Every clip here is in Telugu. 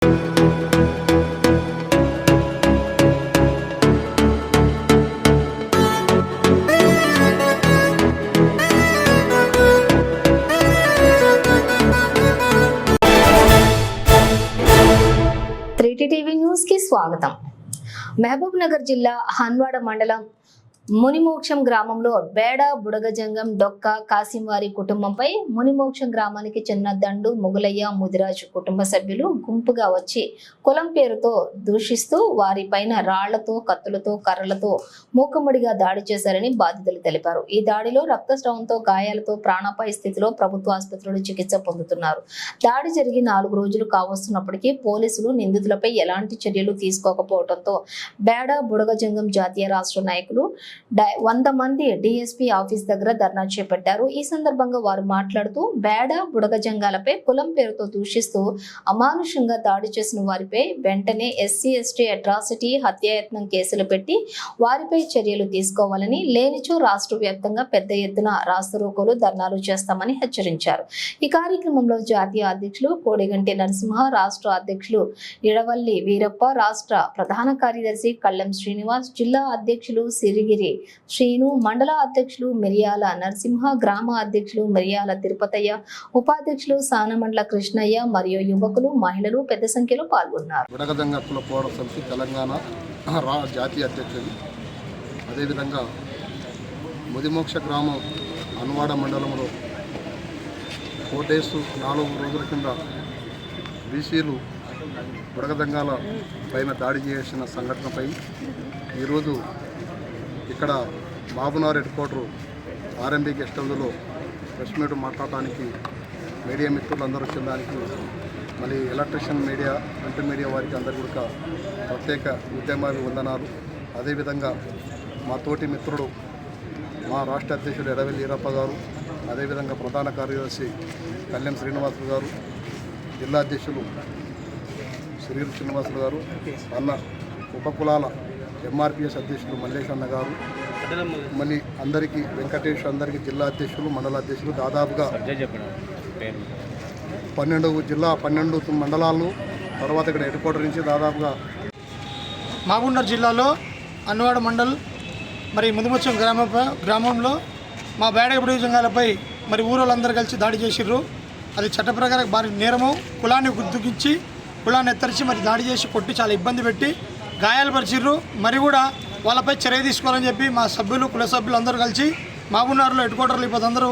టీవీ న్యూస్ కి స్వాగతం. మహబూబ్ నగర్ జిల్లా హన్వాడ మండలం మునిమోక్షం గ్రామంలో బేడ బుడగజంగం డొక్క కాసింవారి కుటుంబంపై మునిమోక్షం గ్రామానికి చెందిన దండు మొగులయ్య ముదిరాజు కుటుంబ సభ్యులు గుంపుగా వచ్చి కులం పేరుతో దూషిస్తూ వారిపైన రాళ్లతో కత్తులతో కర్రలతో మూకుమ్మడిగా దాడి చేశారని బాధితులు తెలిపారు. ఈ దాడిలో రక్తస్రావంతో గాయాలతో ప్రాణాపాయ స్థితిలో ప్రభుత్వ ఆసుపత్రిలో చికిత్స పొందుతున్నారు. దాడి జరిగి 4 రోజులు కావస్తున్నప్పటికీ పోలీసులు నిందితులపై ఎలాంటి చర్యలు తీసుకోకపోవడంతో బేడ బుడగజంగం జాతీయ రాష్ట్ర నాయకులు 100 మంది డిఎస్పీ ఆఫీస్ దగ్గర ధర్నా చేపట్టారు. ఈ సందర్భంగా వారు మాట్లాడుతూ బేడ బుడగజంగాలపై కులం పేరుతో దూషిస్తూ అమానుషంగా దాడి చేసిన వారిపై వెంటనే ఎస్సీ ఎస్టీ అట్రాసిటీ హత్యాయత్నం కేసులు పెట్టి వారిపై చర్యలు తీసుకోవాలని, లేనిచో రాష్ట్ర వ్యాప్తంగా పెద్ద ఎత్తున రాస్తారోకోలు ధర్నాలు చేస్తామని హెచ్చరించారు. ఈ కార్యక్రమంలో జాతీయ అధ్యక్షులు కోడిగంటి నరసింహ, రాష్ట్ర అధ్యక్షులు ఇడవల్లి వీరప్ప, రాష్ట్ర ప్రధాన కార్యదర్శి కళ్ళెం శ్రీనివాస్, జిల్లా అధ్యక్షులు సిరిగిరి శ్రీను, మండల అధ్యక్షులు మిరియాల నరసింహ, గ్రామ అధ్యక్షులు మిరియాల తిరుపతయ్య, ఉపాధ్యక్షులు సానమండల కృష్ణయ్య మరియు యువకులు, మహిళలు పెద్ద సంఖ్యలో పాల్గొన్నారు. తెలంగాణ జాతీయ అధ్యక్షులు, అదేవిధంగా ముదిమోక్ష గ్రామం హన్వాడ మండలంలో కోటేసు 4 రోజుల కింద బీసీలు బుడగదంగాల పైన దాడి చేసిన సంఘటనపై ఈరోజు ఇక్కడ Babunagar head quarter RMB guest హౌస్లో ప్రెస్ మీట్ మాట్లాడటానికి మీడియా మిత్రులందరూ వచ్చేదానికి, మళ్ళీ ఎలక్ట్రిషియన్ మీడియా, ప్రింట్ మీడియా వారికి అందరికీ కూడా ప్రత్యేక ఉద్యమాలు వందనాలు. అదేవిధంగా మా తోటి మిత్రుడు మా రాష్ట్ర అధ్యక్షుడు ఎడవెల్లి వీరప్ప గారు, అదేవిధంగా ప్రధాన కార్యదర్శి కళ్యాణ్ శ్రీనివాసులు గారు, జిల్లా అధ్యక్షులు శ్రీరు శ్రీనివాసులు గారు, అన్న ఉపకులాల ఎంఆర్పిఎస్ అధ్యక్షులు మల్లేష్ అన్న గారు, మళ్ళీ అందరికీ వెంకటేష్, అందరికీ జిల్లా అధ్యక్షులు, మండల అధ్యక్షులు, దాదాపుగా 12 మండలాలు, తర్వాత ఇక్కడ హెడ్ క్వార్టర్ నుంచి దాదాపుగా మహబూబ్నగర్ జిల్లాలో అన్నవాడ మండల్ మరి ముదిమోక్షం గ్రామంలో మా బేడ బుడగజంగాలపై మరి ఊరోళ్ళందరూ కలిసి దాడి చేసిర్రు. అది చట్ట ప్రకారం భారీ నేరము. కులాన్ని గుర్తుకిచ్చి కులాన్ని ఎత్తరించి మరి దాడి చేసి కొట్టి చాలా ఇబ్బంది పెట్టి గాయాలు పరిచిర్రు. మరి కూడా వాళ్ళపై చర్య తీసుకోవాలని చెప్పి మా సభ్యులు, కుల సభ్యులు అందరూ కలిసి మహబూబ్నగర్లో హెడ్ క్వార్టర్లో ఇప్పుడు అందరూ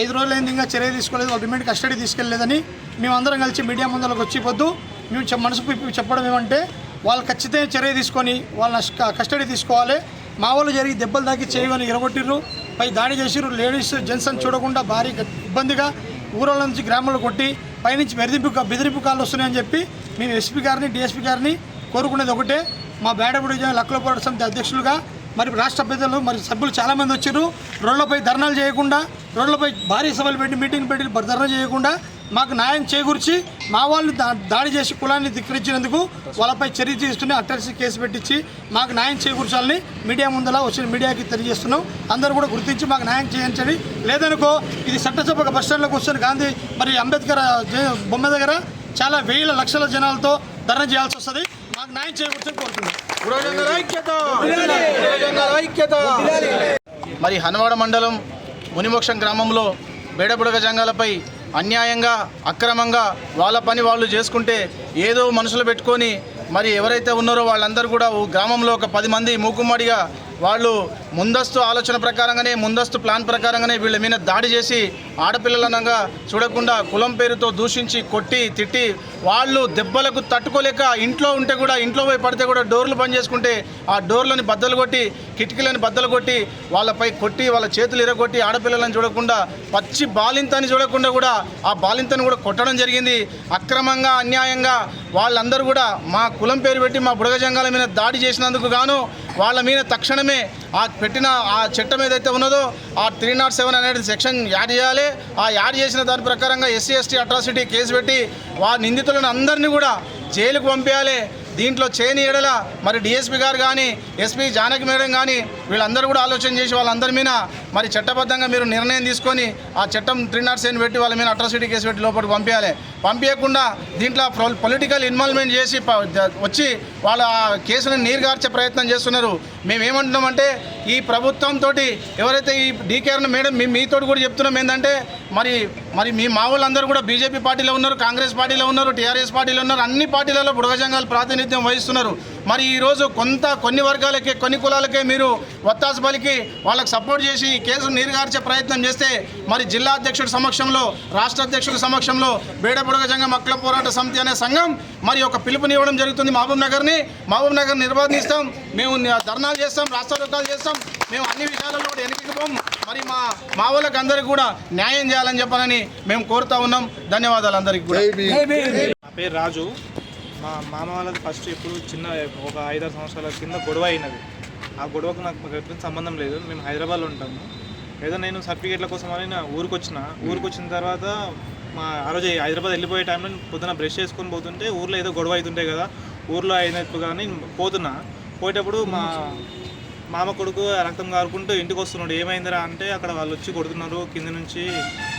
5 రోజులైంది ఇంకా చర్య తీసుకోలేదు, వాళ్ళు రిమాండ్ కస్టడీ తీసుకెళ్ళలేదని మేమందరం కలిసి మీడియా ముందరకు వచ్చిపోద్దు మేము మనసు చెప్పడం ఏమంటే, వాళ్ళు ఖచ్చితంగా చర్య తీసుకొని వాళ్ళని కస్టడీ తీసుకోవాలి. మా వాళ్ళు జరిగి దెబ్బలు తాకి చేయమని ఇరగొట్టిర్రు, పై దాడి చేసిర్రు. లేడీస్ జెంట్స్ అని చూడకుండా భారీ ఇబ్బందిగా ఊరోళ్ళ నుంచి గ్రామంలో కొట్టి పైనుంచి బెదిరింపు కాళ్ళు వస్తున్నాయని చెప్పి మేము ఎస్పీ గారిని, డిఎస్పీ గారిని కోరుకునేది ఒకటే. మా బేడ బుడగజంగం లక్కల పోరాట సమితి అధ్యక్షులుగా మరి రాష్ట్ర పెద్దలు మరి సభ్యులు చాలామంది వచ్చారు. రోడ్లపై ధర్నాలు చేయకుండా, రోడ్లపై భారీ సభలు పెట్టి మీటింగ్ పెట్టి ధర్నా చేయకుండా మాకు న్యాయం చేకూర్చి మా వాళ్ళని దాడి చేసి కులాన్ని ధిక్కరించినందుకు వాళ్ళపై చర్య తీసుకుని అట్రాసిటీ కేసు పెట్టించి మాకు న్యాయం చేకూర్చాలని మీడియా ముందలా వచ్చిన మీడియాకి తెలియజేస్తున్నాం. అందరూ కూడా గుర్తించి మాకు న్యాయం చేయించండి. లేదనుకో ఇది చట్టసభ బస్టాండ్లో కూర్చొని గాంధీ మరి అంబేద్కర్ బొమ్మ దగ్గర చాలా వేల లక్షల జనాలతో ధర్నా చేయాల్సి వస్తుంది. మాకు న్యాయం చేకూర్చని కోరుతున్నాం. మరి హన్వాడ మండలం మునిమోక్షం గ్రామంలో బేడ బుడగజంగాలపై అన్యాయంగా, అక్రమంగా వాళ్ళ పని వాళ్ళు చేసుకుంటే ఏదో మనసులో పెట్టుకొని మరి ఎవరైతే ఉన్నారో వాళ్ళందరూ కూడా గ్రామంలో ఒక 10 మంది మూకుమ్మడిగా వాళ్ళు ముందస్తు ఆలోచన ప్రకారంగానే, ముందస్తు ప్లాన్ ప్రకారంగానే వీళ్ళ మీద దాడి చేసి ఆడపిల్లలనగా చూడకుండా కులం పేరుతో దూషించి కొట్టి తిట్టి వాళ్ళు దెబ్బలకు తట్టుకోలేక ఇంట్లో ఉంటే కూడా, ఇంట్లో పోయి పడితే కూడా డోర్లు బంద్ చేసుకుంటే ఆ డోర్లని బద్దలు కొట్టి, కిటికీలని బద్దలు కొట్టి వాళ్ళపై కొట్టి వాళ్ళ చేతులు ఇరగొట్టి ఆడపిల్లలను చూడకుండా పచ్చి బాలింతని చూడకుండా కూడా ఆ బాలింతని కూడా కొట్టడం జరిగింది. అక్రమంగా, అన్యాయంగా వాళ్ళందరూ కూడా మా కులం పేరు పెట్టి మా బుడగజంగాల మీద దాడి చేసినందుకు గాను వాళ్ళ మీద తక్షణమే ఆ పెట్టిన ఆ చట్టం ఏదైతే ఉన్నదో ఆ 307 అనేది సెక్షన్ యాడ్ చేయాలి. ఆ యాడ్ చేసిన దాని ప్రకారంగా ఎస్సీ ఎస్టీ అట్రాసిటీ కేసు పెట్టి నిందితులను అందరినీ కూడా జైలుకు పంపించాలి. దీంట్లో చేయని ఎడల మరి డిఎస్పీ గారు కానీ ఎస్పీ జానకి మేడం కానీ వీళ్ళందరూ కూడా ఆలోచన చేసి వాళ్ళందరి మీద మరి చట్టబద్ధంగా మీరు నిర్ణయం తీసుకొని ఆ చట్టం 307 పెట్టి వాళ్ళ మీద అట్రాసిటీ కేసు పెట్టి లోపలికి పంపించాలి. పంపించకుండా దీంట్లో పొలిటికల్ ఇన్వాల్వ్మెంట్ చేసి వచ్చి వాళ్ళ కేసును నీరుగార్చే ప్రయత్నం చేస్తున్నారు. మేమేమంటున్నామంటే ఈ ప్రభుత్వంతో ఎవరైతే ఈ డీకేఆర్ మేడం మీతో కూడా చెప్తున్నాం ఏంటంటే మరి మీ మా వాళ్ళందరూ కూడా బీజేపీ పార్టీలో ఉన్నారు, కాంగ్రెస్ పార్టీలో ఉన్నారు, టీఆర్ఎస్ పార్టీలో ఉన్నారు, అన్ని పార్టీలలో బుడగ జంగాలు ప్రాతినిధ్యం వహిస్తున్నారు. మరి ఈరోజు కొన్ని వర్గాలకే కొన్ని కులాలకే మీరు వత్తాసు పలికి వాళ్ళకి సపోర్ట్ చేసి కేసును నీరుగార్చే ప్రయత్నం చేస్తే మరి జిల్లా అధ్యక్షుడి సమక్షంలో రాష్ట్ర అధ్యక్షుడి సమక్షంలో బేడ బుడగ జంగం హక్కుల పోరాట సమితి అనే సంఘం మరి ఒక పిలుపునివ్వడం జరుగుతుంది. మహబూబ్ నగర్ నిర్బంధిస్తాం, మేము ధర్నాలు చేస్తాం, రాస్తారోకాలు చేస్తాం, మేము అన్ని విషయాలలో కూడా వెనక్కి పోం. మరి మా వాళ్ళకి అందరికీ కూడా న్యాయం చేయాలని చెప్పాలని మేము కోరుతా ఉన్నాం. ధన్యవాదాలు అందరికీ కూడా. నా పేరు రాజు. మా మామ వాళ్ళది ఫస్ట్ ఇప్పుడు చిన్న ఒక 5-6 సంవత్సరాల కింద గొడవ అయినది. ఆ గొడవకు నాకు ఎటువంటి సంబంధం లేదు. మేము హైదరాబాద్లో ఉంటాము. ఏదో నేను సర్టిఫికేట్ల కోసం అని నా ఊరికి వచ్చిన తర్వాత ఆ రోజు హైదరాబాద్ వెళ్ళిపోయే టైంలో పొద్దున బ్రష్ చేసుకొని పోతుంటే ఊర్లో ఏదో గొడవ అవుతుంటాయి కదా, ఊర్లో అయినట్టు కానీ పోయేటప్పుడు మా మామ కొడుకు రక్తం కారుకుంటూ ఇంటికి వస్తున్నాడు. ఏమైందిరా అంటే అక్కడ వాళ్ళు వచ్చి కొడుతున్నారు, కింద నుంచి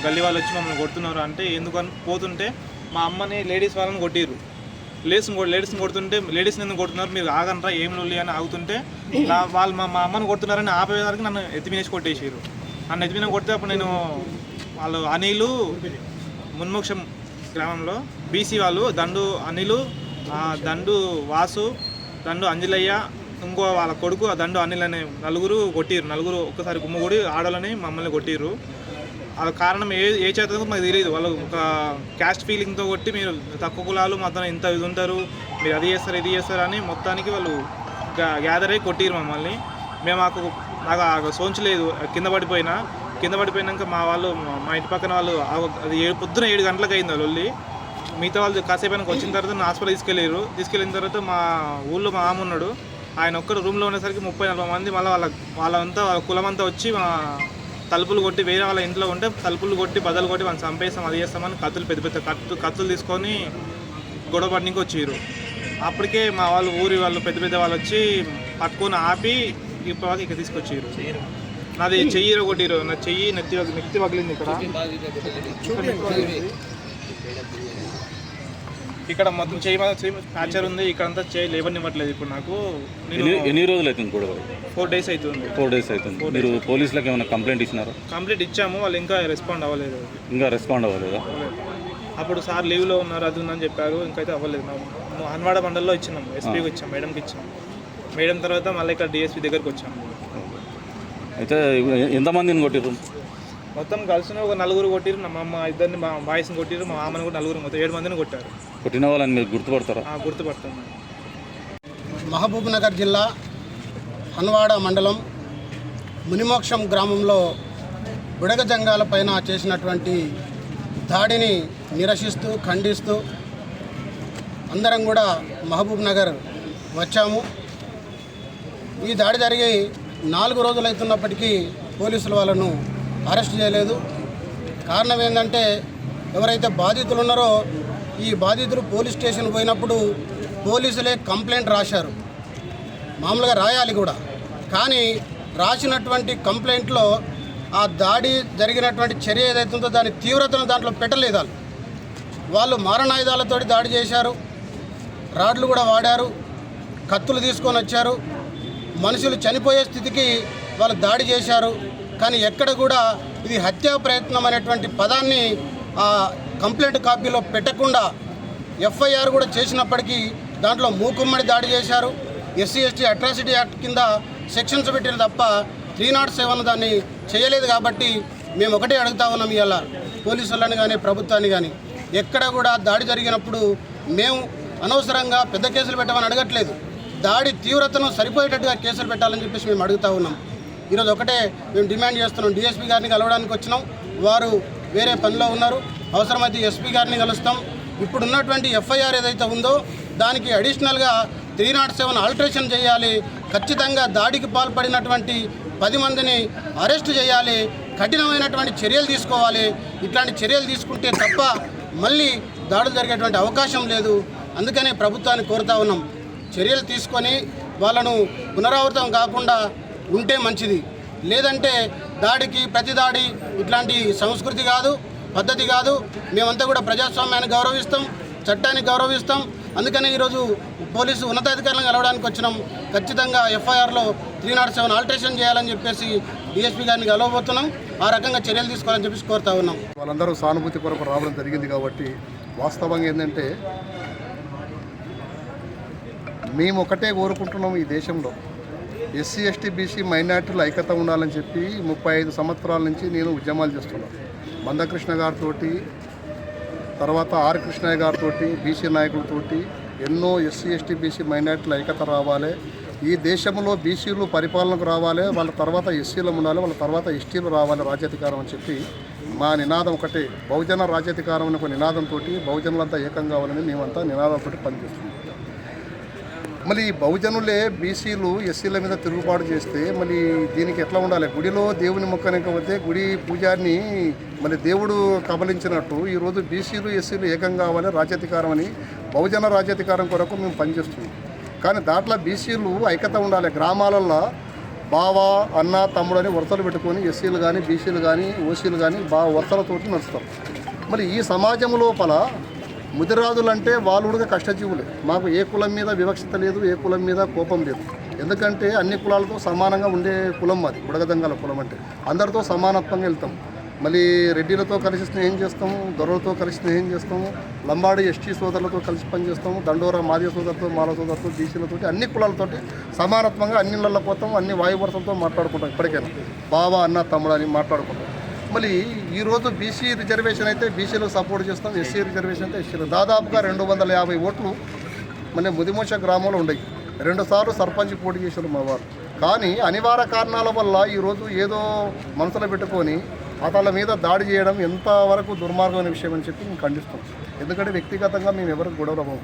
గల్లీ వాళ్ళు వచ్చి మమ్మల్ని కొడుతున్నారు అంటే ఎందుకని పోతుంటే మా అమ్మని లేడీస్ వాళ్ళని కొట్టిరు. లేడీస్ని కొడుతుంటే లేడీస్ని ఎందుకు కొడుతున్నారు, మీరు ఆగనరా ఏం లొల్లి అని ఆగుతుంటే వాళ్ళు మా అమ్మని కొడుతున్నారని ఆపేసరికి నన్ను ఎత్తిమినేసి కొట్టేసారు. నన్ను ఎత్తిమిన కొడితే అప్పుడు నేను వాళ్ళు అనిలు మున్మోక్షం గ్రామంలో బీసీ వాళ్ళు దండు అనిలు, దండు వాసు, దండు అంజలయ్య, ఇంకో వాళ్ళ కొడుకు దండు అనిల్ అనే నలుగురు ఒక్కసారి గుమ్మగూడి ఆడలని మమ్మల్ని కొట్టిర్రు. అది కారణం ఏ చేత మాకు తెలియదు. వాళ్ళు ఒక క్యాస్ట్ ఫీలింగ్తో కొట్టి మీరు తక్కువ కులాలు మొత్తం ఇంత ఇది ఉంటారు, మీరు అది చేస్తారు ఇది చేస్తారు అని మొత్తానికి వాళ్ళు గ్యాదర్ అయ్యి కొట్టిరు మమ్మల్ని. మేము నాకు సోంచలేదు, కింద పడిపోయినాక మా వాళ్ళు మా ఇంటి పక్కన వాళ్ళు అది పొద్దున 7 గంటలకు అయింది వాళ్ళు వెళ్ళి. మిగతా వాళ్ళు కాసేపు వచ్చిన తర్వాత హాస్పిటల్ తీసుకెళ్ళిన తర్వాత మా ఊళ్ళో మా ఆమె ఉన్నాడు, ఆయన ఒక్కడు రూమ్లో ఉండేసరికి 30-40 మంది మళ్ళీ వాళ్ళ కులమంతా వచ్చి మా తలుపులు కొట్టి వేరే వాళ్ళ ఇంట్లో ఉంటే తలుపులు కొట్టి బదలు కొట్టి వాళ్ళని చంపేస్తాం అది చేస్తామని పెద్ద కత్తులు తీసుకొని గొడవ పడికి వచ్చారు. అప్పటికే మా వాళ్ళు ఊరి వాళ్ళు పెద్ద వాళ్ళు వచ్చి పట్టుకొని ఆపి ఇప్పటికి ఇక్కడ తీసుకొచ్చారు. నాది చెయ్యి కొట్టిరు, నా చెయ్యి నెత్తి పగిలింది. ఇక్కడ మొత్తం చెయ్యి ఫ్రాక్చర్ ఉంది, ఇక్కడంతా చెయ్యి లేవనివ్వట్లేదు. ఇప్పుడు నాకు ఎన్ని రోజులు అవుతుంది గొడవ? 4 days అవుతుంది. 4 days అవుతుంది. మీరు పోలీసులకు ఏమైనా కంప్లైంట్ ఇచ్చినారా? కంప్లైంట్ ఇచ్చాము, వాళ్ళు ఇంకా రెస్పాండ్ అవ్వలేదు. అప్పుడు సార్ లీవ్లో ఉన్నారు అది ఉందని చెప్పారు, ఇంకైతే అవ్వలేదు. మేము హన్వాడ మండలంలో ఇచ్చినాం, ఎస్పీకి ఇచ్చాం, మేడంకి ఇచ్చాం. మేడం తర్వాత మళ్ళీ ఇక్కడ డిఎస్పీ దగ్గరికి వచ్చాము. అయితే ఎంతమందిని కొట్టిరు? మొత్తం కలిసిన ఒక 4 కొట్టిరు. మా అమ్మ ఇద్దరిని మా బాయ్స్ని కొట్టిరు, మా మామని కూడా 4 మొత్తం 7 మందిని కొట్టారు. కొట్టిన వాళ్ళని మీరు గుర్తుపడతారా? గుర్తుపడుతున్నాను. మహబూబ్ నగర్ జిల్లా హన్వాడ మండలం మునిమోక్షం గ్రామంలో బుడగ జంగాల పైన చేసినటువంటి దాడిని నిరసిస్తూ ఖండిస్తూ అందరం కూడా మహబూబ్ నగర్ వచ్చాము. ఈ దాడి జరిగి 4 రోజులు అవుతున్నప్పటికీ పోలీసులు వాళ్ళను అరెస్ట్ చేయలేదు. కారణం ఏంటంటే ఎవరైతే బాధితులు ఉన్నారో ఈ బాధితులు పోలీస్ స్టేషన్ పోయినప్పుడు పోలీసులే కంప్లైంట్ రాశారు. మామూలుగా రాయాలి కూడా, కానీ రాసినటువంటి కంప్లైంట్లో ఆ దాడి జరిగినటువంటి చర్య ఏదైతుందో దాని తీవ్రతను దాంట్లో పెట్టలేదు. వాళ్ళు మారణాయుధాలతో దాడి చేశారు, రాడ్లు కూడా వాడారు, కత్తులు తీసుకొని వచ్చారు, మనుషులు చనిపోయే స్థితికి వాళ్ళు దాడి చేశారు. కానీ ఎక్కడ కూడా ఇది హత్యా ప్రయత్నం అనేటువంటి పదాన్ని ఆ కంప్లైంట్ కాపీలో పెట్టకుండా ఎఫ్ఐఆర్ కూడా చేసినప్పటికీ దాంట్లో మూకుమ్మడి దాడి చేశారు. SC/ST అట్రాసిటీ యాక్ట్ కింద సెక్షన్స్ పెట్టిన తప్ప 307 దాన్ని చేయలేదు. కాబట్టి మేము ఒకటే అడుగుతా ఉన్నాం ఇవాళ పోలీసులను కానీ ప్రభుత్వాన్ని కానీ, ఎక్కడ కూడా దాడి జరిగినప్పుడు మేము అనవసరంగా పెద్ద కేసులు పెట్టమని అడగట్లేదు. దాడి తీవ్రతను సరిపోయేటట్టుగా కేసులు పెట్టాలని చెప్పేసి మేము అడుగుతూ ఉన్నాం. ఈరోజు ఒకటే మేము డిమాండ్ చేస్తున్నాం. DSP గారిని కలవడానికి వచ్చినాం, వారు వేరే పనిలో ఉన్నారు. అవసరమైతే SP గారిని కలుస్తాం. ఇప్పుడున్నటువంటి FIR ఏదైతే ఉందో దానికి అడిషనల్గా 307 ఆల్టరేషన్ చేయాలి. ఖచ్చితంగా దాడికి పాల్పడినటువంటి 10 మందిని అరెస్ట్ చేయాలి, కఠినమైనటువంటి చర్యలు తీసుకోవాలి. ఇట్లాంటి చర్యలు తీసుకుంటే తప్ప మళ్ళీ దాడులు జరిగేటువంటి అవకాశం లేదు. అందుకనే ప్రభుత్వాన్ని కోరుతా ఉన్నాం, చర్యలు తీసుకొని వాళ్ళను పునరావృతం కాకుండా ఉంటే మంచిది. లేదంటే దాడికి ప్రతి దాడి ఇట్లాంటి సంస్కృతి కాదు, పద్ధతి కాదు. మేమంతా కూడా ప్రజాస్వామ్యాన్ని గౌరవిస్తాం, చట్టాన్ని గౌరవిస్తాం. అందుకనే ఈరోజు పోలీసు ఉన్నతాధికారులను కలవడానికి వచ్చినాం. ఖచ్చితంగా ఎఫ్ఐఆర్లో 307 ఆల్టరేషన్ చేయాలని చెప్పేసి డిఎస్పీ గారిని కలవబోతున్నాం. ఆ రకంగా చర్యలు తీసుకోవాలని చెప్పేసి కోరుతా ఉన్నాం. వాళ్ళందరూ సానుభూతి కొరకు రావడం జరిగింది కాబట్టి వాస్తవంగా ఏంటంటే మేము ఒకటే కోరుకుంటున్నాం, ఈ దేశంలో ఎస్సీ ఎస్టీ బీసీ మైనార్టీలు ఐక్యత ఉండాలని చెప్పి 35 సంవత్సరాల నుంచి నేను ఉద్యమాలు చేస్తున్నాను. మందకృష్ణ గారితో, తర్వాత ఆర్ కృష్ణయ్య గారితో, బీసీ నాయకులతోటి ఎన్నో ఎస్సీ ఎస్టీ బీసీ మైనార్టీలు ఐక్యత రావాలి, ఈ దేశంలో బీసీలు పరిపాలనకు రావాలి, వాళ్ళ తర్వాత ఎస్సీలు ఉండాలి, వాళ్ళ తర్వాత ఎస్టీలు రావాలి రాజ్యాధికారం అని చెప్పి మా నినాదం ఒకటే. బహుజన రాజ్యాధికారం అనే ఒక నినాదంతో బహుజనులంతా ఏకం కావాలని మేమంతా నినాదంతో పనిచేస్తున్నాం. మళ్ళీ ఈ బహుజనులే బీసీలు ఎస్సీల మీద తిరుగుబాటు చేస్తే మళ్ళీ దీనికి ఎట్లా ఉండాలి? గుడిలో దేవుని మొక్కనికపోతే గుడి పూజారిని మళ్ళీ దేవుడు కబలించినట్టు ఈరోజు బీసీలు ఎస్సీలు ఏకం కావాలి రాజ్యాధికారం అని బహుజన రాజ్యాధికారం కొరకు మేము పనిచేస్తున్నాం. కానీ దాంట్లో బీసీలు ఐక్యత ఉండాలి. గ్రామాలల్లో బావ అన్న తమ్ముడు అని వరుసలు పెట్టుకొని ఎస్సీలు కానీ బీసీలు కానీ ఓసీలు కానీ వరుసలతోటి నడుస్తారు. మరి ఈ సమాజం లోపల ముదిరాజులు అంటే వాళ్ళు కూడా కష్టజీవులే. మాకు ఏ కులం మీద వివక్షత లేదు, ఏ కులం మీద కోపం లేదు. ఎందుకంటే అన్ని కులాలతో సమానంగా ఉండే కులం మాది బుడగదంగాల కులం. అంటే అందరితో సమానత్వంగా వెళ్తాం. మళ్ళీ రెడ్డిలతో కలిసి స్నేహం చేస్తాము, దొరలతో కలిసి స్నేహం చేస్తాము, లంబాడి ఎస్టీ సోదరులతో కలిసి పనిచేస్తాము, దండోరా మాదిగ సోదరులతో, మాల సోదరులతో, బీసీలతో, అన్ని కులాలతోటి సమానత్వంగా అన్ని ఇళ్ళ పోతాం, అన్ని వాయువరుసలతో మాట్లాడుకుంటాం. ఇప్పటికైనా బావ అన్న తమ్ముడు అని మాట్లాడుకుంటాం. మళ్ళీ ఈరోజు బీసీ రిజర్వేషన్ అయితే బీసీలకు సపోర్ట్ చేస్తాం, ఎస్సీ రిజర్వేషన్ అయితే ఎస్సీలు. దాదాపుగా 250 ఓట్లు మన ముదిమోష గ్రామంలో ఉన్నాయి. 2 సార్లు సర్పంచ్ పోటీ చేశారు మా వారు. కానీ అనివార్య కారణాల వల్ల ఈరోజు ఏదో మనసులో పెట్టుకొని అతళ్ళ మీద దాడి చేయడం ఎంతవరకు దుర్మార్గమైన విషయం అని చెప్పి మేము ఖండిస్తాం. ఎందుకంటే వ్యక్తిగతంగా మేము ఎవరికి గొడవలము.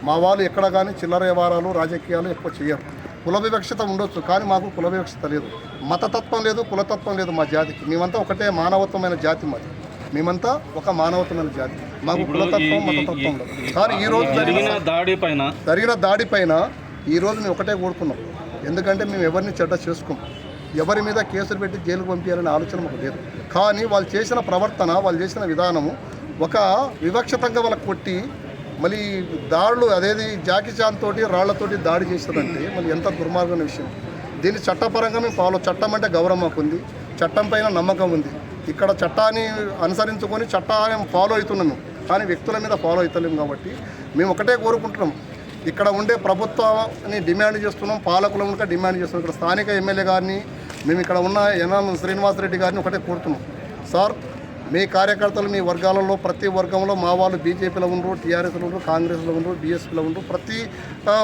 మా వాళ్ళు ఎక్కడ కానీ చిల్లర వ్యవహారాలు రాజకీయాలు ఎక్కువ చేయరు. కుల వివక్షత ఉండొచ్చు, కానీ మాకు కుల వివక్షత లేదు, మతతత్వం లేదు, కులతత్వం లేదు మా జాతికి. మేమంతా ఒకటే మానవత్వమైన జాతి మాది. మేమంతా ఒక మానవత్వమైన జాతి. మాకు కులతత్వం మతతత్వం ఉండదు. కానీ ఈరోజు జరిగిన దాడిపైన ఈరోజు మేము ఒకటే కోరుకున్నాం. ఎందుకంటే మేము ఎవరిని చెడ్డ చేసుకోం, ఎవరి మీద కేసులు పెట్టి జైలుకు పంపించాలనే ఆలోచన మాకు లేదు. కానీ వాళ్ళు చేసిన ప్రవర్తన, వాళ్ళు చేసిన విధానము ఒక వివక్షతంగా వాళ్ళకి కొట్టి మళ్ళీ దాడులు అదేది జాకీ చాన్ తోటి రాళ్లతోటి దాడి చేస్తుందంటే మళ్ళీ ఎంత దుర్మార్గమైన విషయం. దీన్ని చట్టపరంగా మేము చట్టం అంటే గౌరవం మాకు ఉంది, చట్టం పైన నమ్మకం ఉంది. ఇక్కడ చట్టాన్ని అనుసరించుకొని చట్టాన్ని ఫాలో అవుతున్నాము, కానీ వ్యక్తుల మీద ఫాలో అవుతలేము. కాబట్టి మేము ఒకటే కోరుకుంటున్నాం, ఇక్కడ ఉండే ప్రభుత్వాన్ని డిమాండ్ చేస్తున్నాం, పాలకులను కూడా డిమాండ్ చేస్తున్నాం. ఇక్కడ స్థానిక ఎమ్మెల్యే గారిని, మేము ఇక్కడ ఉన్న యనమల శ్రీనివాసరెడ్డి గారిని ఒకటే కోరుతున్నాం. సార్, మీ కార్యకర్తలు మీ వర్గాలలో ప్రతి వర్గంలో మా వాళ్ళు బీజేపీలో ఉండరు, టీఆర్ఎస్లో ఉండరు, కాంగ్రెస్లో ఉండరు, బీఎస్పీలో ఉండరు, ప్రతి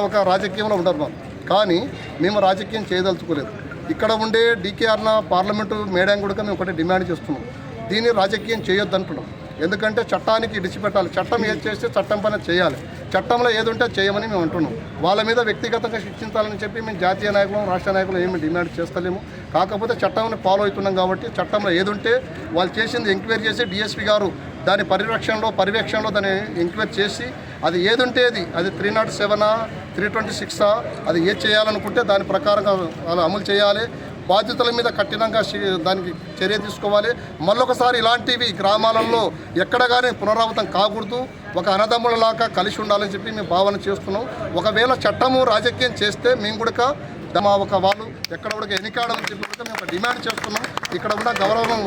ఒక రాజకీయంలో ఉండరు మాకు. కానీ మేము రాజకీయం చేయదలుచుకోలేదు. ఇక్కడ ఉండే డీకేఆర్న పార్లమెంటు మేడం కూడా మేము ఒకటే డిమాండ్ చేస్తున్నాం, దీన్ని రాజకీయం చేయొద్దు అంటున్నాం. ఎందుకంటే చట్టానికి ఇడిచిపెట్టాలి. చట్టం ఏది చేస్తే చట్టం పైన చేయాలి, చట్టంలో ఏది ఉంటే చేయమని మేము అంటున్నాం. వాళ్ళ మీద వ్యక్తిగతంగా శిక్షించాలని చెప్పి మేము జాతీయ నాయకులు, రాష్ట్ర నాయకులు ఏమి డిమాండ్ చేస్తలేము. కాకపోతే చట్టాన్ని ఫాలో అవుతున్నాం కాబట్టి చట్టంలో ఏది ఉంటే వాళ్ళు చేసింది ఎంక్వైరీ చేసి డిఎస్పీ గారు దాని పర్యవేక్షణలో దాన్ని ఎంక్వైరీ చేసి అది ఏది ఉంటే అది 307 326 అది ఏది చేయాలనుకుంటే దాని ప్రకారంగా వాళ్ళు అమలు చేయాలి. బాధ్యతల మీద కఠినంగా దానికి చర్య తీసుకోవాలి. మళ్ళొకసారి ఇలాంటివి గ్రామాలలో ఎక్కడ కానీ పునరావృతం కాకూడదు. ఒక అన్నదమ్ములలాగా కలిసి ఉండాలని చెప్పి మేము భావన చేస్తున్నాం. ఒకవేళ చట్టము రాజకీయం చేస్తే మేము కూడా మా ఒక వాళ్ళు ఎక్కడ కూడా ఎన్నికాడని చెప్పి కూడా మేము ఒక డిమాండ్ చేస్తున్నాం. ఇక్కడ ఉన్న గౌరవం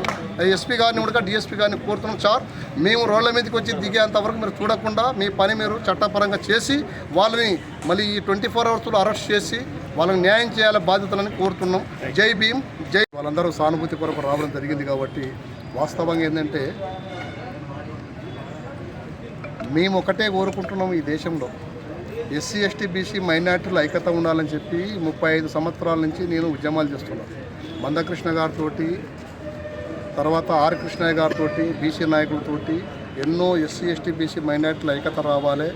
ఎస్పీ గారిని కూడా డిఎస్పీ గారిని కోరుతున్నాం. సార్, మేము రోడ్ల మీదకి వచ్చి దిగేంతవరకు మీరు చూడకుండా మీ పని మీరు చట్టపరంగా చేసి వాళ్ళని మళ్ళీ ఈ 24 అవర్స్లో అరెస్ట్ చేసి వాళ్ళని న్యాయం చేయాల బాధ్యతలని కోరుతున్నాం. జై భీమ్, జై. వాళ్ళందరూ సానుభూతి కొరకు రావడం జరిగింది కాబట్టి వాస్తవంగా ఏంటంటే మేము ఒకటే కోరుకుంటున్నాం, ఈ దేశంలో ఎస్సీ ఎస్టీ బీసీ మైనార్టీలు ఐక్యత ఉండాలని చెప్పి 35 సంవత్సరాల నుంచి నేను ఉద్యమాలు చేస్తున్నాను. మందకృష్ణ గారితో, తర్వాత ఆర్ కృష్ణయ్య గారితో, బీసీ నాయకులతోటి ఎన్నో ఎస్సీ ఎస్టీ బీసీ మైనార్టీలు ఐక్యత రావాలి,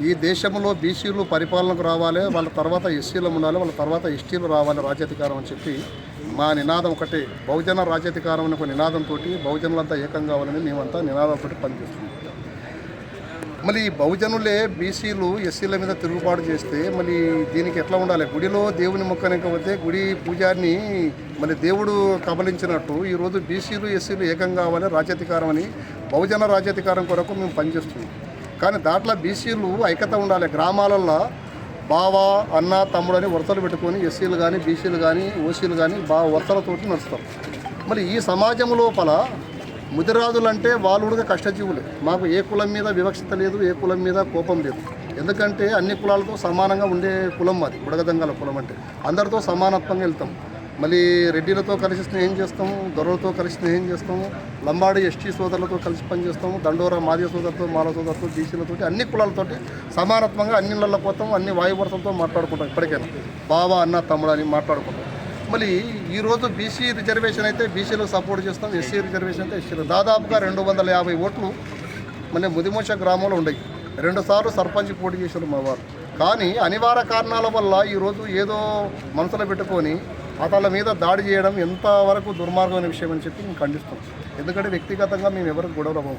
ఈ దేశంలో బీసీలు పరిపాలనకు రావాలి, వాళ్ళ తర్వాత ఎస్సీలు ఉండాలి, వాళ్ళ తర్వాత ఎస్టీలు రావాలి రాజ్యాధికారం అని చెప్పి మా నినాదం ఒకటే. బహుజన రాజ్యాధికారం అనే ఒక నినాదంతో బహుజనులంతా ఏకం కావాలని మేమంతా నినాదంతో పనిచేస్తున్నాం. మళ్ళీ ఈ బహుజనులే బీసీలు ఎస్సీల మీద తిరుగుబాటు చేస్తే మళ్ళీ దీనికి ఎట్లా ఉండాలి? గుడిలో దేవుని మొక్కనికపోతే గుడి పూజారిని మళ్ళీ దేవుడు కబలించినట్టు ఈరోజు బీసీలు ఎస్సీలు ఏకం కావాలి రాజ్యాధికారం అని బహుజన రాజ్యాధికారం కొరకు మేము పనిచేస్తున్నాం. కానీ దాంట్లో బీసీలు ఐక్యత ఉండాలి. గ్రామాలల్లో బావ అన్న తమ్ముడు అని వరుసలు పెట్టుకొని ఎస్సీలు కానీ బీసీలు కానీ ఓసీలు కానీ వరుసలతోటి నడుస్తారు. మరి ఈ సమాజం లోపల ముదిరాజులు అంటే వాళ్ళు కూడా కష్టజీవులే. మాకు ఏ కులం మీద వివక్షత లేదు, ఏ కులం మీద కోపం లేదు. ఎందుకంటే అన్ని కులాలతో సమానంగా ఉండే కులం మాది బుడగదంగాల కులం. అంటే అందరితో సమానత్వంగా వెళ్తాం. మళ్ళీ రెడ్డిలతో కలిసి స్నేహం చేస్తాము, దొరలతో కలిసి స్నేహం చేస్తాము, లంబాడి ఎస్టీ సోదరులతో కలిసి పనిచేస్తాము, దండోరా మాదిగ సోదరులతో మాల సోదరులతో బీసీలతో అన్ని కులాలతోటి సమానత్వంగా అన్ని ఇళ్ళల్లో పోతాము, అన్ని వాయువరసలతో మాట్లాడుకుంటాం. ఇప్పటికైనా బావ అన్న తమ్ముడు అని మాట్లాడుకుంటాం. మళ్ళీ ఈరోజు బీసీ రిజర్వేషన్ అయితే బీసీలకు సపోర్ట్ చేస్తాం, ఎస్సీ రిజర్వేషన్ అయితే ఎస్సీలు. దాదాపుగా 250 ఓట్లు మన ముదిమోష గ్రామంలో ఉన్నాయి. 2 సార్లు సర్పంచ్ పోటీ చేశారు మా వారు. కానీ అనివార్య కారణాల వల్ల ఈరోజు ఏదో మనసులో పెట్టుకొని అతల మీద దాడి చేయడం ఎంతవరకు దుర్మార్గమైన విషయం అని చెప్పి మేము ఖండిస్తాం. ఎందుకంటే వ్యక్తిగతంగా మేము ఎవరికి గొడవలు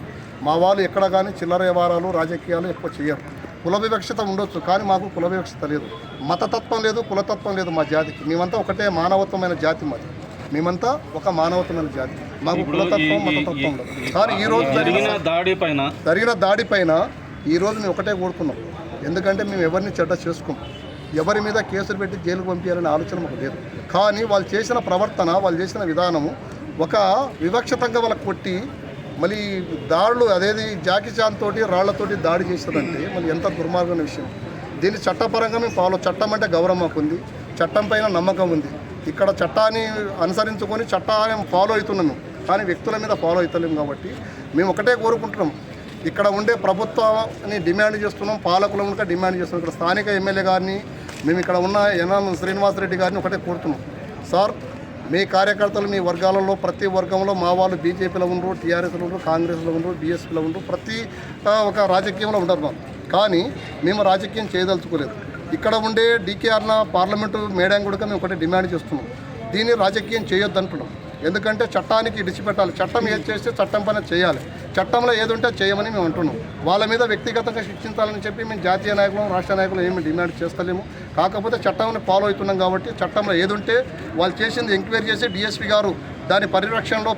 మా వాళ్ళు ఎక్కడ కానీ చిల్లర వ్యవహారాలు రాజకీయాలు ఎక్కువ చేయరు. కుల వివక్షత ఉండొచ్చు, కానీ మాకు కుల వివక్షత లేదు, మతతత్వం లేదు, కులతత్వం లేదు మా జాతికి. మేమంతా ఒకటే మానవత్వమైన జాతి మాది. మేమంతా ఒక మానవత్వమైన జాతి. మాకు కులతత్వం మతతత్వం ఉండదు. కానీ ఈరోజు జరిగిన దాడి పైన ఈరోజు మేము ఒకటే కోరుకున్నాం. ఎందుకంటే మేము ఎవరిని చెడ్డ చేసుకోం, ఎవరి మీద కేసులు పెట్టి జైలుకు పంపించాలనే ఆలోచన మాకు లేదు. కానీ వాళ్ళు చేసిన ప్రవర్తన, వాళ్ళు చేసిన విధానము ఒక వివక్షతంగా వాళ్ళకి కొట్టి మళ్ళీ దాడులు అదేది జాకీ చాన్ తోటి రాళ్లతోటి దాడి చేస్తుందంటే మళ్ళీ ఎంత దుర్మార్గమైన విషయం. దీన్ని చట్టపరంగా మేము చట్టం అంటే గౌరవం మాకు ఉంది, చట్టం పైన నమ్మకం ఉంది. ఇక్కడ చట్టాన్ని అనుసరించుకొని చట్టాన్ని ఫాలో అవుతున్నాము, కానీ వ్యక్తుల మీద ఫాలో అవుతలేము. కాబట్టి మేము ఒకటే కోరుకుంటున్నాం, ఇక్కడ ఉండే ప్రభుత్వాన్ని డిమాండ్ చేస్తున్నాం, పాలకులను కూడా డిమాండ్ చేస్తున్నాం. ఇక్కడ స్థానిక ఎమ్మెల్యే గారిని, మేము ఇక్కడ ఉన్న యనమల శ్రీనివాసరెడ్డి గారిని ఒకటే కోరుతున్నాం. సార్, మీ కార్యకర్తలు మీ వర్గాలలో ప్రతి వర్గంలో మా వాళ్ళు బీజేపీలో ఉండరు, టీఆర్ఎస్లో ఉండరు, కాంగ్రెస్లో ఉండరు, బీఎస్పీలో ఉండరు, ప్రతి ఒక రాజకీయంలో ఉండరు మాకు. కానీ మేము రాజకీయం చేయదలుచుకోలేదు. ఇక్కడ ఉండే డీకేఆర్న పార్లమెంటు మేడం కూడా మేము ఒకటే డిమాండ్ చేస్తున్నాం, దీన్ని రాజకీయం చేయొద్దు అంటున్నాం. ఎందుకంటే చట్టానికి ఇడిచిపెట్టాలి. చట్టం ఏది చేస్తే చట్టం పైన చేయాలి, చట్టంలో ఏది ఉంటే చేయమని మేము అంటున్నాం. వాళ్ళ మీద వ్యక్తిగతంగా శిక్షించాలని చెప్పి మేము జాతీయ నాయకులు రాష్ట్ర నాయకులు ఏమి డిమాండ్ చేస్తలేము. కాకపోతే చట్టాన్ని ఫాలో అవుతున్నాం కాబట్టి చట్టంలో ఏది ఉంటే వాళ్ళు చేసింది ఎంక్వైరీ చేసి డిఎస్పీ గారు దాని పర్యవేక్షణలో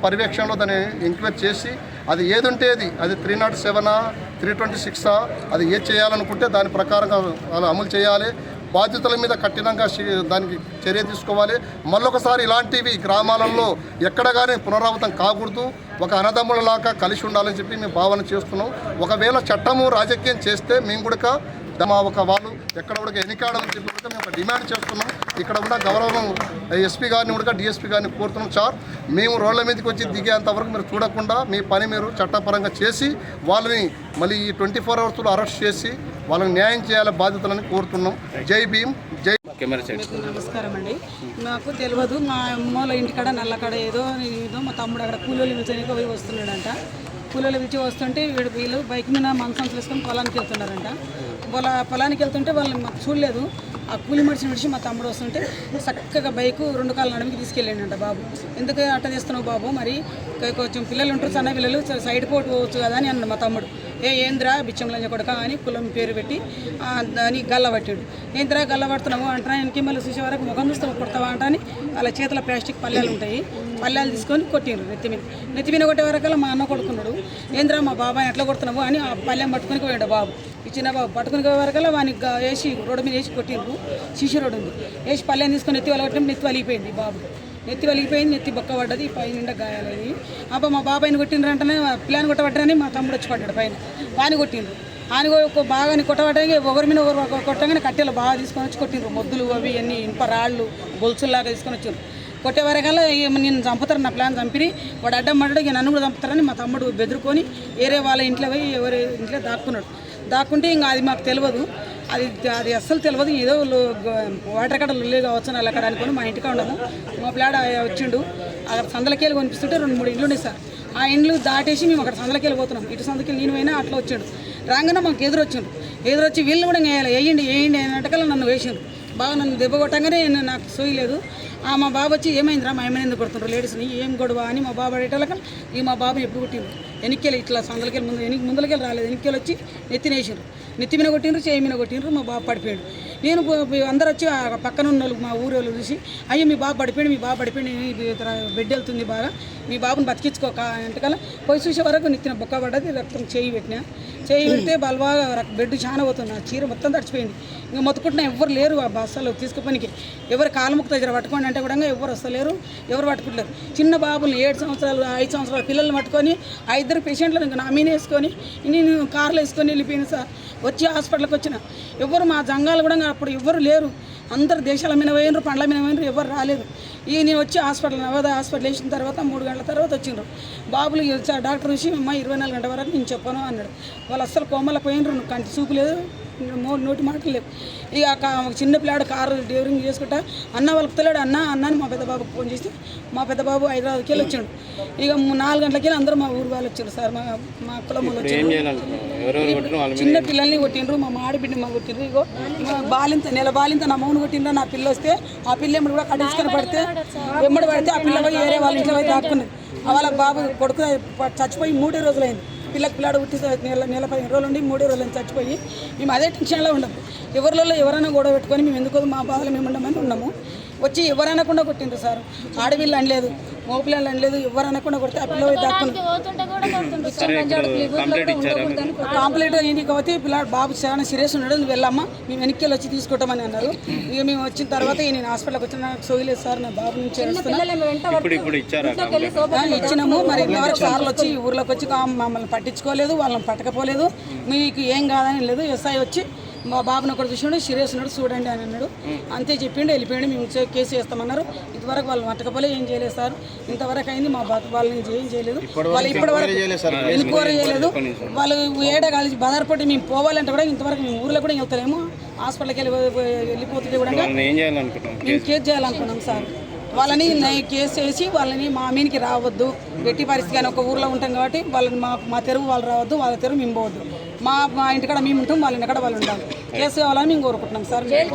దాన్ని ఎంక్వైరీ చేసి అది ఏది ఉంటే అది 307 326 అది ఏది చేయాలనుకుంటే దాని ప్రకారంగా వాళ్ళు అమలు చేయాలి. బాధ్యతల మీద కఠినంగా దానికి చర్య తీసుకోవాలి. మళ్ళొకసారి ఇలాంటివి గ్రామాలలో ఎక్కడ కానీ పునరావృతం కాకూడదు. ఒక అన్నదమ్ములలాగా కలిసి ఉండాలని చెప్పి మేము భావన చేస్తున్నాం. ఒకవేళ చట్టము రాజకీయం చేస్తే మేము కూడా మా ఒక వాళ్ళు ఎక్కడ కూడా ఎన్నికాడని చెప్పి కూడా మేము ఒక డిమాండ్ చేస్తున్నాం. ఇక్కడ ఉన్న గౌరవం ఎస్పీ గారిని కూడా డిఎస్పీ గారిని కోరుతున్నాం. సార్, మేము రోడ్ల మీదకి వచ్చి దిగేంతవరకు మీరు చూడకుండా మీ పని మీరు చట్టపరంగా చేసి వాళ్ళని మళ్ళీ ఈ 24 అవర్స్లో అరెస్ట్ చేసి వాళ్ళని న్యాయం చేయాల బాధ్యతలని కోరుతున్నాం. జై భీమ్, జై. నమస్కారం అండి. నాకు తెలియదు, మా అమ్మోళ్ళ ఇంటికాడ నల్లకాడ ఏదో మా తమ్ముడు అక్కడ కూలీలు పిలిచడానికి పోయి వస్తున్నాడంట. కూలీలు పిలిచి వస్తుంటే వీళ్ళు బైక్ మీద మంచం తీసుకొని పొలానికి వెళ్తున్నారంట. పొలానికి వెళ్తుంటే వాళ్ళని మాకు చూడలేదు. ఆ కూలి మనిషిని విడిచి మా తమ్ముడు వస్తుంటే చక్కగా బైకు 2 కాళ్ళ నడుమికి తీసుకెళ్ళాడంట. బాబు, ఎందుకు అట్ట చేస్తున్నావు బాబు, మరి కొంచెం పిల్లలు ఉంటారు, సన్న పిల్లలు, సైడ్ పోవచ్చు కదా అని అన్నాడు మా తమ్ముడు. ఏంద్రా బిచ్చంలంజ కొడక అని కులం పేరు పెట్టి అని గల్ల పట్టాడు. ఏంద్రా గల్ల పడుతున్నావు అంటారా, వెనక్కి మళ్ళీ చూసే వరకు ముఖం చూస్తావు కొడతావా అంట అని వాళ్ళ చేతిలో ప్లాస్టిక్ పల్లెలు ఉంటాయి, పల్లెలు తీసుకొని కొట్టిండ్రు నెత్తి మీద కొట్టే వరకల్లా మా అన్న కొడుకున్నాడు. ఏంద్రా మా బాబాయ్ ఎట్లా కొడుతున్నావు అని ఆ పల్లెం పట్టుకొని పోయాడు బాబు. చిన్న బాబు పట్టుకుని పోయే వరకల్లా వానికి వేసి రోడ్డు మీద వేసి కొట్టిండ్రు. సీసీ రోడ్డు ఉంది, వేసి పల్లెం తీసుకొని నెత్తి వాళ్ళ కొట్టినప్పుడు నెత్తి వలిగిపోయింది. బాబు నెత్తి వలిగిపోయింది, నెత్తి బొక్క పడ్డది, పై నిండా గాయాలని. అబ్బా మా బాబాయిని కొట్టిండ్రంటనే పిల్లని కొట్టబడ్డారని మా తమ్ముడు వచ్చి పడ్డాడు పైన. వాని కొట్టిండ్రు, ఆయన బాగా కొట్టబడ్డానికి ఒకరి మీద ఒకరు కొట్టగానే కట్టెలు బాగా తీసుకొని వచ్చి కొట్టిండ్రు. మొద్దులు అవి అన్ని ఇనుప రాళ్ళు గొలుసుల్లాగా తీసుకొని వచ్చారు. కొట్టే వరకల్లా నేను చంపుతారు, నా ప్లాన్ చంపిరి, వాడు అడ్డం పడ్డాడు, ఇక నన్ను కూడా చంపుతారని మా తమ్ముడు బెదిరుకొని వేరే వాళ్ళ ఇంట్లో పోయి ఎవరి ఇంట్లో దాక్కుంటే ఇంకా అది మాకు తెలియదు. అది అస్సలు తెలియదు. ఏదో వాటర్ కట్ట లొల్లి కావచ్చు నల్లకడ అనుకుని మా ఇంటికి ఉండము. మా ప్లాడ్ వచ్చిండు, అక్కడ సందలకేలు కొనిపిస్తుంటే 2-3 ఇండ్లు ఉన్నాయి సార్. ఆ ఇండ్లు దాటేసి మేము అక్కడ సందలకేలు పోతున్నాం. ఇటు సందలకేలు నేను పోయినా అట్లా వచ్చాడు. రాగానే మాకు ఎదురొచ్చిండు. ఎదురొచ్చి వీళ్ళు కూడా వేయాలి, వేయండి అన్నట్టుకల్లా నన్ను వేసిండు. బాగా నన్ను దెబ్బ కొట్టంగానే నాకు సోయలేదు. మా బాబు వచ్చి ఏమైందిరా మా ఏమైనా ఎందుకు కొడుతుండ్రు లేడీస్ని ఏం గొడవ అని మా బాబు అడేటోళ్ళక ఈ మా బాబు ఎప్పుడు కొట్టిండ్రు వెనక్కి ఇట్లా సందలకెళ్ళి ముందలకెళ్ళి రాలేదు వెనక్కి వచ్చి నెత్తినేసారు నెత్తి మీద కొట్టిండ్రు చేయి మీద కొట్టిండ్రు మా బాబు పడిపోయాడు. నేను అందరు వచ్చి ఆ పక్కన ఉన్న వాళ్ళు మా ఊరు వాళ్ళు చూసి అయ్యో మీ బాబు పడిపోయాడు బెడ్ వెళ్తుంది బాగా మీ బాబుని బతికించుకోక ఎంతకాలం పోయి చూసే వరకు నెత్తిన బొక్క పడ్డది రక్తం చేయి పెడితే బాగా బెడ్ చాలా పోతుంది ఆ చీర మొత్తం తడిచిపోయింది. ఇంకా మొత్తుకుంటున్నా ఎవరు లేరు ఆ బస్సులో తీసుకుపనికి ఎవరు కాలు ముక్కు దగ్గర పట్టుకోండి అంటే కూడా ఎవరు వస్తలేరు ఎవరు పట్టుకుంటలేరు. చిన్న బాబులు 7 సంవత్సరాలు 5 సంవత్సరాల పిల్లల్ని పట్టుకొని 5 పేషెంట్లను ఇంకా నా మీద వేసుకొని నేను కార్లో వేసుకొని వెళ్ళిపోయాను సార్. వచ్చి హాస్పిటల్కి వచ్చిన ఎవరు మా జంగాలు కూడా అప్పుడు ఎవరు లేరు. అందరు దేశాల మీద పోయినరు పండ్ల మీద పోయినరు ఎవరు రాలేదు. నేను వచ్చి నవోదయ హాస్పిటల్ వేసిన తర్వాత 3 గంటల తర్వాత వచ్చిండ్రు. బాబులు డాక్టర్ చూసి అమ్మ 24 గంటల వరకు నేను చెప్పను అన్నాడు. వాళ్ళు అస్సలు కోమలకు పోయినరు కంటి చూపు లేదు నోటి మాటలు లేవు. ఇక చిన్న పిల్లాడు కారు డ్రైవింగ్ చేసుకుంటా అన్న వాళ్ళకి తెలియడు అన్నని మా పెద్ద బాబుకి ఫోన్ చేస్తే మా పెద్ద బాబు హైదరాబాద్కి వెళ్ళి వచ్చాడు. ఇక 4 గంటలకి అందరూ మా ఊరు వాళ్ళు వచ్చారు సార్. మా కులం వాళ్ళు వచ్చారు. చిన్న పిల్లల్ని కొట్టిండ్రు మా ఆడబిడ్డ మా కొట్టిండ్రు. ఇగో నెల బాలింత నా మౌను కొట్టిండ్రు. నా పిల్ల వస్తే ఆ పిల్ల ఎమ్మడి కూడా కట్టించుకొని పడితే ఆ పిల్ల పోయి వేరే వాళ్ళ ఇంట్లో పోయి దాక్కున్నది. వాళ్ళ బాబు కొడుకు చచ్చిపోయి 3 రోజులైంది. పిల్లాడు పుట్టి నెల 15 రోజులు ఉండి 3 రోజులు చచ్చిపోయి మేము అదే టెన్షన్లో ఉండము. ఎవరిలో ఎవరైనా గొడవ పెట్టుకొని మేము ఎందుకు మా బాధలు మేము ఉండమని ఉన్నాము. వచ్చి ఎవరనకుండా కొట్టిండ్రు సార్. ఆడపిల్ల అనలేదు మగపిల్లలు అనలేదు ఎవరు అనకుండా కొడితే ఆ పిల్ల దాక్కుని కంప్లీట్ అయింది. కాబట్టి పిల్లాడు బాబు చాలా సీరియస్ ఉన్నాడు నువ్వు వెళ్ళమ్మా మేము వెనక్కి వచ్చి తీసుకుంటామని అన్నారు. ఇక మేము వచ్చిన తర్వాత నేను హాస్పిటల్కి వచ్చిన నాకు సోయలేదు సార్ నా బాబు నుంచి ఇచ్చినాము. మరి ఇంతవరకు సార్లు వచ్చి ఊర్లోకి వచ్చి మమ్మల్ని పట్టించుకోలేదు వాళ్ళని పట్టకపోలేదు. మీకు ఏం కాదని లేదు. ఎస్ఐ వచ్చి మా బాబుని ఒకటి చూసినాడు సీరియస్ ఉన్నాడు చూడండి అని అన్నాడు. అంతే చెప్పిండు వెళ్ళిపోయాడు. మేము కేసు చేస్తామన్నారు. ఇంతవరకు వాళ్ళు పట్టకపోలే ఏం చేయలేదు సార్. ఇంతవరకు అయింది మా బాబు వాళ్ళని ఏం చేయలేదు. వాళ్ళు ఇప్పటివరకు ఎన్క్వైరీ చేయలేదు. వాళ్ళు ఏడా కలిసి బదారపట్టి మేము పోవాలంటే కూడా ఇంతవరకు మేము ఊర్లో కూడా వెళ్తారేమో హాస్పిటల్కి వెళ్ళిపోతుంటే కూడా మేము కేసు చేయాలనుకున్నాం సార్. వాళ్ళని కేసు చేసి వాళ్ళని మా మీనికి రావద్దు ఎట్టి పరిస్థితి కానీ ఒక ఊర్లో ఉంటాం కాబట్టి వాళ్ళని మా తెరువు వాళ్ళు రావద్దు వాళ్ళ తెరువు మేము పోవద్దు. మా ఇంటికాడ మేము ఉంటాం వాళ్ళ ఇంటికాడ వాళ్ళు ఉంటాం. కేసు కావాలని మేము కోరుకుంటున్నాం సార్.